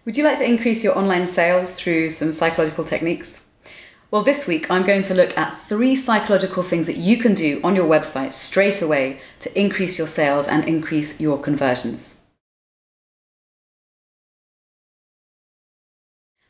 Would you like to increase your online sales through some psychological techniques? Well, this week I'm going to look at 3 psychological things that you can do on your website straight away to increase your sales and increase your conversions.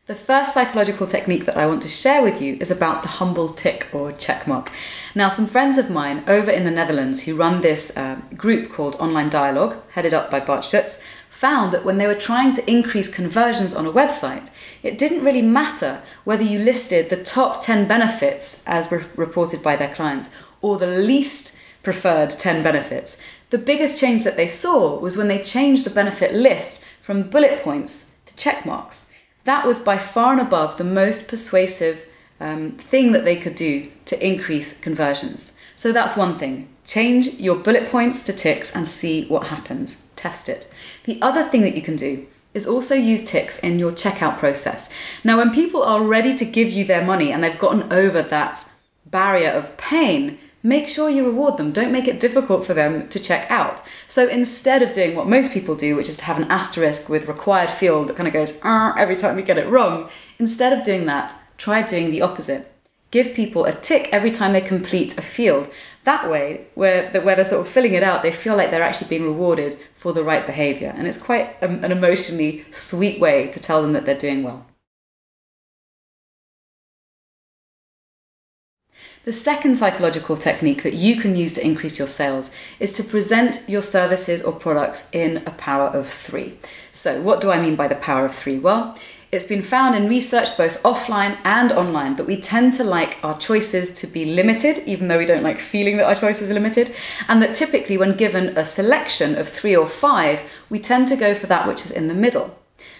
The first psychological technique that I want to share with you is about the humble tick or checkmark. Now, some friends of mine over in the Netherlands who run this group called Online Dialogue, headed up by Bart Schutz, found that when they were trying to increase conversions on a website, it didn't really matter whether you listed the top 10 benefits as reported by their clients or the least preferred 10 benefits. The biggest change that they saw was when they changed the benefit list from bullet points to check marks. That was by far and above the most persuasive thing that they could do to increase conversions. So that's one thing. Change your bullet points to ticks and see what happens. Test it. The other thing that you can do is also use ticks in your checkout process. Now, when people are ready to give you their money and they've gotten over that barrier of pain, make sure you reward them. Don't make it difficult for them to check out. So instead of doing what most people do, which is to have an asterisk with required field that kind of goes every time you get it wrong, instead of doing that, try doing the opposite. Give people a tick every time they complete a field. That way, where they're sort of filling it out, they feel like they're actually being rewarded for the right behavior. And it's quite an emotionally sweet way to tell them that they're doing well. The second psychological technique that you can use to increase your sales is to present your services or products in a power of 3. So what do I mean by the power of 3? Well, it's been found in research both offline and online that we tend to like our choices to be limited, even though we don't like feeling that our choices are limited, and that typically when given a selection of 3 or 5, we tend to go for that which is in the middle.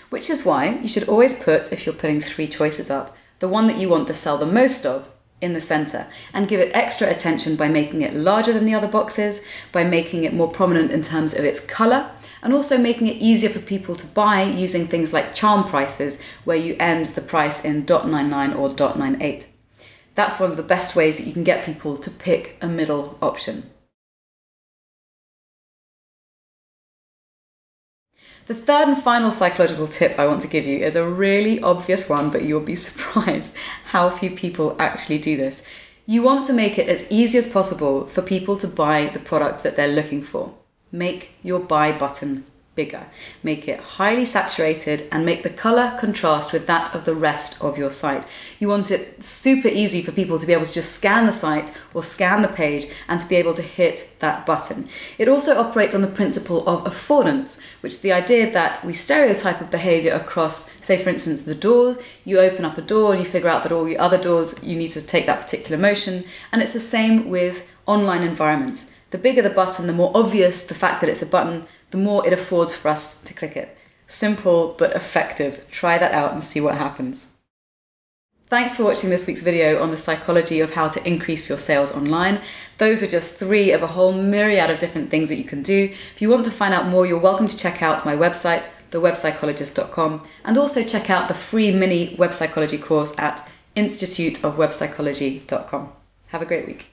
Which is why you should always put, if you're putting 3 choices up, the one that you want to sell the most of in the center, and give it extra attention by making it larger than the other boxes, by making it more prominent in terms of its color, and also making it easier for people to buy using things like charm prices, where you end the price in .99 or .98. That's one of the best ways that you can get people to pick a middle option. The third and final psychological tip I want to give you is a really obvious one, but you'll be surprised how few people actually do this. You want to make it as easy as possible for people to buy the product that they're looking for. Make your buy button bigger. Make it highly saturated and make the color contrast with that of the rest of your site. You want it super easy for people to be able to just scan the site or scan the page and to be able to hit that button. It also operates on the principle of affordance, which is the idea that we stereotype a behavior across, say for instance, the door. You open up a door and you figure out that all the other doors, you need to take that particular motion. And it's the same with online environments. The bigger the button, the more obvious the fact that it's a button, the more it affords for us to click it. Simple but effective. Try that out and see what happens. Thanks for watching this week's video on the psychology of how to increase your sales online. Those are just 3 of a whole myriad of different things that you can do. If you want to find out more, you're welcome to check out my website, thewebpsychologist.com, and also check out the free mini web psychology course at instituteofwebpsychology.com. Have a great week.